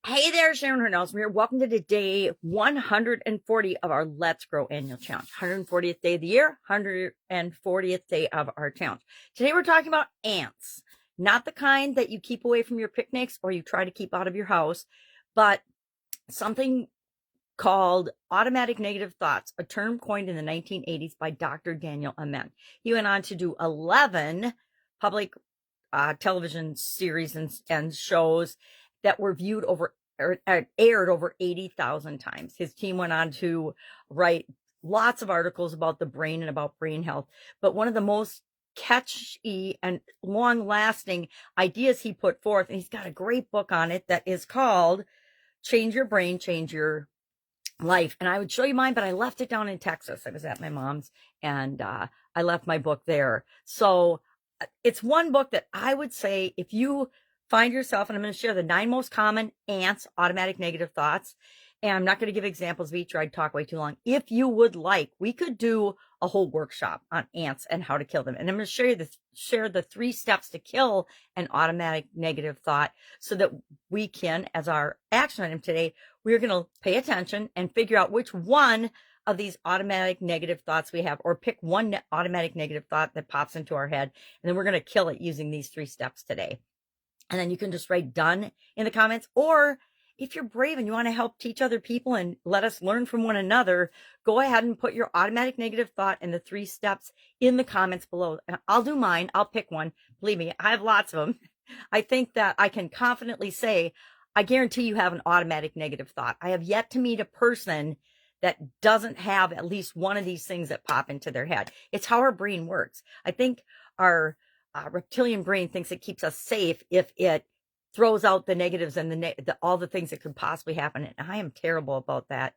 Hey there, Sharon Horne-Ellstrom here. Welcome to the day 140 of our Let's Grow annual challenge. 140th day of the year, 140th day of our challenge. Today we're talking about ants. Not the kind that you keep away from your picnics or you try to keep out of your house, but something called automatic negative thoughts, a term coined in the 1980s by Dr. Daniel Amen. He went on to do 11 public television series and shows that were viewed over or aired over 80,000 times. His team went on to write lots of articles about the brain and about brain health. But one of the most catchy and long lasting ideas he put forth, and he's got a great book on it that is called Change Your Brain, Change Your Life. And I would show you mine, but I left it down in Texas. I was at my mom's and I left my book there. So it's one book that I would say if you find yourself, and I'm going to share the 9 most common ants, automatic negative thoughts. And I'm not going to give examples of each or I'd talk way too long. If you would like, we could do a whole workshop on ants and how to kill them. And I'm going to share the 3 steps to kill an automatic negative thought so that we can, as our action item today, we're going to pay attention and figure out which one of these automatic negative thoughts we have, or pick one automatic negative thought that pops into our head. And then we're going to kill it using these 3 steps today. And then you can just write done in the comments. Or if you're brave and you want to help teach other people and let us learn from one another, go ahead and put your automatic negative thought and the 3 steps in the comments below. And I'll do mine. I'll pick one. Believe me, I have lots of them. I think that I can confidently say, I guarantee you have an automatic negative thought. I have yet to meet a person that doesn't have at least one of these things that pop into their head. It's how our brain works. I think our reptilian brain thinks it keeps us safe if it throws out the negatives and all the things that could possibly happen. And I am terrible about that.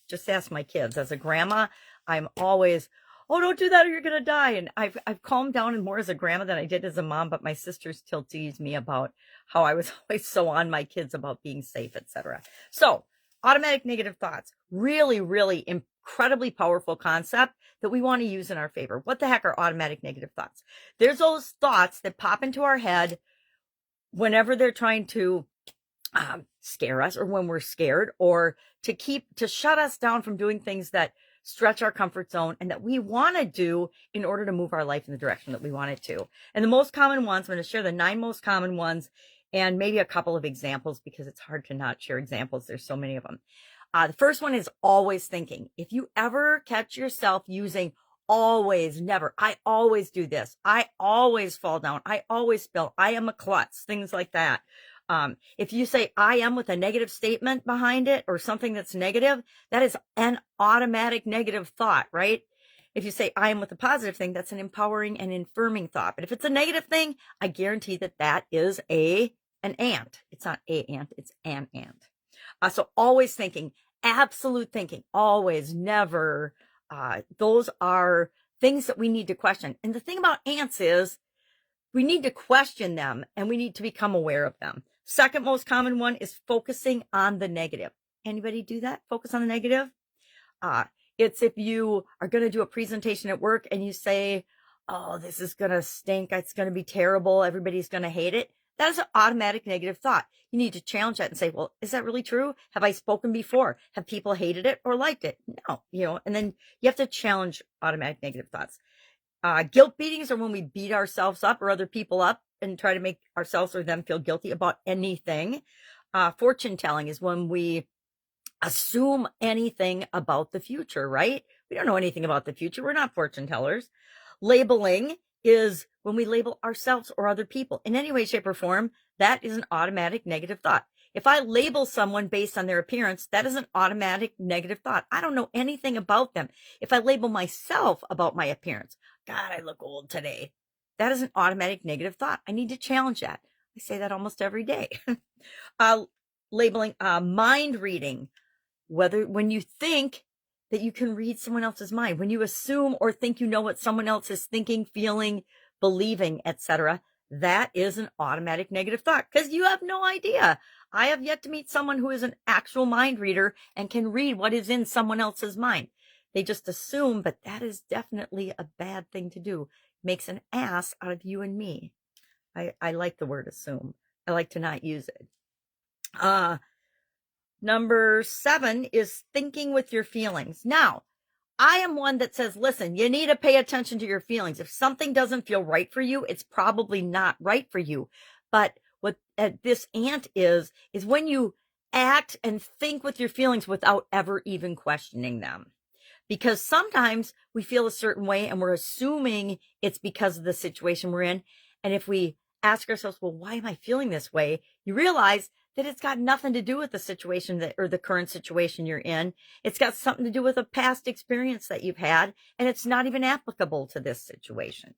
Just ask my kids. As a grandma, I'm always, oh, don't do that or you're going to die. And I've calmed down and more as a grandma than I did as a mom, but my sisters still tease me about how I was always so on my kids about being safe, etc. So automatic negative thoughts, really, really incredibly powerful concept that we want to use in our favor. What the heck are automatic negative thoughts? There's those thoughts that pop into our head whenever they're trying to scare us, or when we're scared, or to shut us down from doing things that stretch our comfort zone and that we want to do in order to move our life in the direction that we want it to. And the most common ones, I'm going to share the 9 most common ones and maybe a couple of examples because it's hard to not share examples. There's so many of them. The first one is always thinking. If you ever catch yourself using always, never, I always do this, I always fall down, I always spill, I am a klutz, things like that. If you say I am with a negative statement behind it or something that's negative, that is an automatic negative thought, right? If you say I am with a positive thing, that's an empowering and affirming thought. But if it's a negative thing, I guarantee that that is an ant. It's not a ant, it's an ant. So always thinking, absolute thinking, always, never. Those are things that we need to question. And the thing about ants is we need to question them and we need to become aware of them. Second most common one is focusing on the negative. Anybody do that? Focus on the negative? It's if you are going to do a presentation at work and you say, oh, this is going to stink. It's going to be terrible. Everybody's going to hate it. That is an automatic negative thought. You need to challenge that and say, well, is that really true? Have I spoken before? Have people hated it or liked it? No, and then you have to challenge automatic negative thoughts. Guilt beatings are when we beat ourselves up or other people up and try to make ourselves or them feel guilty about anything. Fortune telling is when we assume anything about the future, right? We don't know anything about the future. We're not fortune tellers. Labeling is when we label ourselves or other people in any way, shape, or form. That is an automatic negative thought. If I label someone based on their appearance, that is an automatic negative thought. I don't know anything about them. If I label myself about my appearance, God, I look old today. That is an automatic negative thought. I need to challenge that. I say that almost every day. Labeling, mind reading, when you think that you can read someone else's mind, when you assume or think you know what someone else is thinking, feeling, believing, etc., that is an automatic negative thought because you have no idea. I have yet to meet someone who is an actual mind reader and can read what is in someone else's mind. They just assume, but that is definitely a bad thing to do. Makes an ass out of you and me. I like the word assume. I like to not use it. Number 7 is thinking with your feelings. Now, I am one that says, listen, you need to pay attention to your feelings. If something doesn't feel right for you, it's probably not right for you. But what this ant is when you act and think with your feelings without ever even questioning them. Because sometimes we feel a certain way and we're assuming it's because of the situation we're in. And if we ask ourselves, well, why am I feeling this way? You realize that it's got nothing to do with the situation or the current situation you're in. It's got something to do with a past experience that you've had, and it's not even applicable to this situation.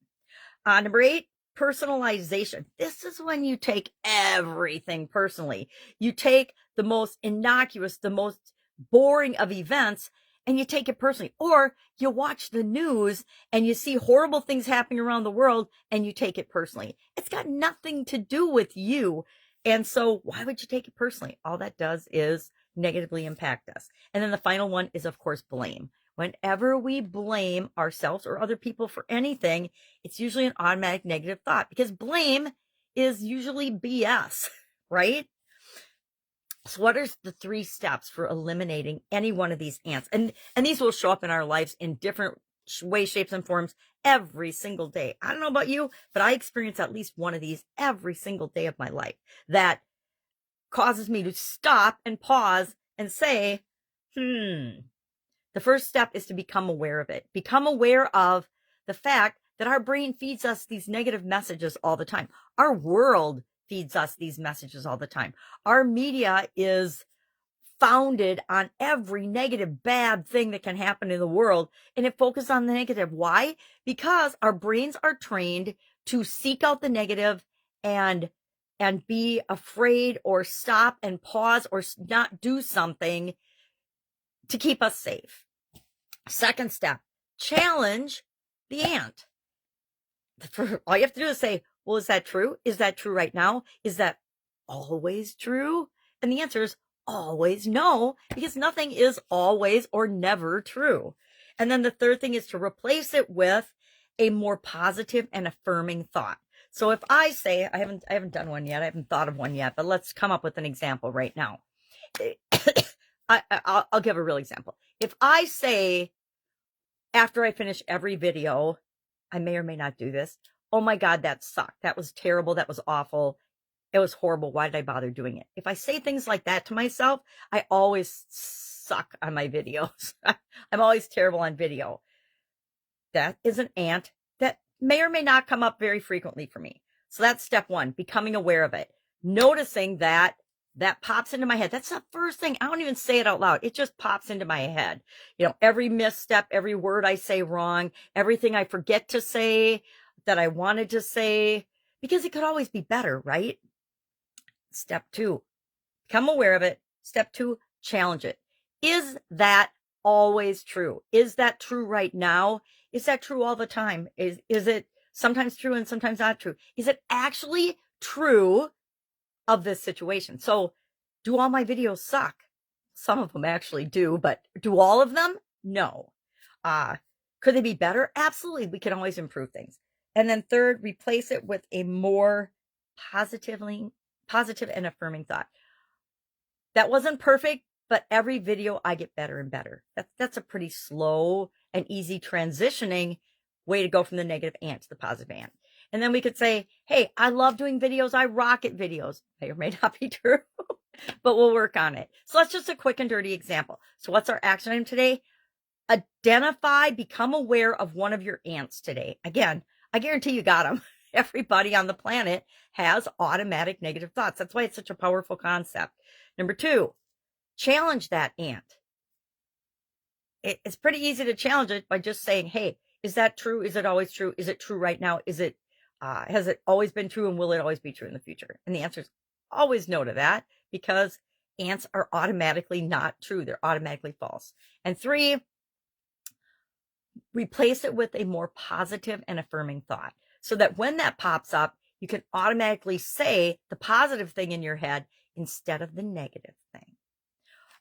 Number 8, personalization. This is when you take everything personally. You take the most innocuous, the most boring of events, and you take it personally. Or you watch the news and you see horrible things happening around the world and you take it personally. It's got nothing to do with you. And so why would you take it personally? All that does is negatively impact us. And then the final one is, of course, blame. Whenever we blame ourselves or other people for anything, it's usually an automatic negative thought, because blame is usually BS, right? So what are the 3 steps for eliminating any one of these ants? And these will show up in our lives in different ways, shapes, and forms every single day. I don't know about you, but I experience at least one of these every single day of my life that causes me to stop and pause and say, The first step is to become aware of it. Become aware of the fact that our brain feeds us these negative messages all the time. Our world feeds us these messages all the time. Our media is founded on every negative, bad thing that can happen in the world, and it focuses on the negative. Why? Because our brains are trained to seek out the negative and be afraid or stop and pause or not do something to keep us safe. Second step, challenge the ant. All you have to do is say, well, is that true? Is that true right now? Is that always true? And the answer is always no, because nothing is always or never true. And then the third thing is to replace it with a more positive and affirming thought. So if I say, I haven't done one yet, I haven't thought of one yet, but let's come up with an example right now. I'll give a real example. If I say, after I finish every video, I may or may not do this, oh my God, that sucked. That was terrible. That was awful. It was horrible. Why did I bother doing it? If I say things like that to myself, I always suck on my videos. I'm always terrible on video. That is an ant that may or may not come up very frequently for me. So that's step 1, becoming aware of it. Noticing that pops into my head. That's the first thing. I don't even say it out loud. It just pops into my head. Every misstep, every word I say wrong, everything I forget to say that I wanted to say, because it could always be better, right? Step 2, become aware of it. Step 2, challenge it. Is that always true? Is that true right now? Is that true all the time? Is it sometimes true and sometimes not true? Is it actually true of this situation? So do all my videos suck? Some of them actually do, but do all of them? No. Could they be better? Absolutely. We can always improve things. And then third, replace it with a more positive and affirming thought. That wasn't perfect, but every video I get better and better. That's a pretty slow and easy transitioning way to go from the negative ant to the positive ant. And then we could say, hey, I love doing videos. I rock at videos. May or may not be true, but we'll work on it. So that's just a quick and dirty example. So what's our action item today? Identify, become aware of one of your ants today. Again, I guarantee you got them. Everybody on the planet has automatic negative thoughts. That's why it's such a powerful concept. Number 2, challenge that ant. It's pretty easy to challenge it by just saying, hey, is that true? Is it always true? Is it true right now? Has it always been true, and will it always be true in the future? And the answer is always no to that, because ants are automatically not true. They're automatically false. And 3, replace it with a more positive and affirming thought, so that when that pops up, you can automatically say the positive thing in your head instead of the negative thing.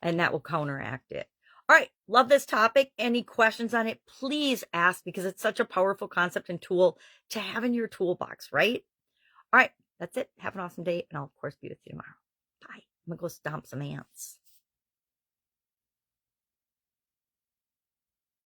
And that will counteract it. All right. Love this topic. Any questions on it, please ask, because it's such a powerful concept and tool to have in your toolbox, right? All right. That's it. Have an awesome day. And I'll, of course, be with you tomorrow. Bye. I'm going to go stomp some ants.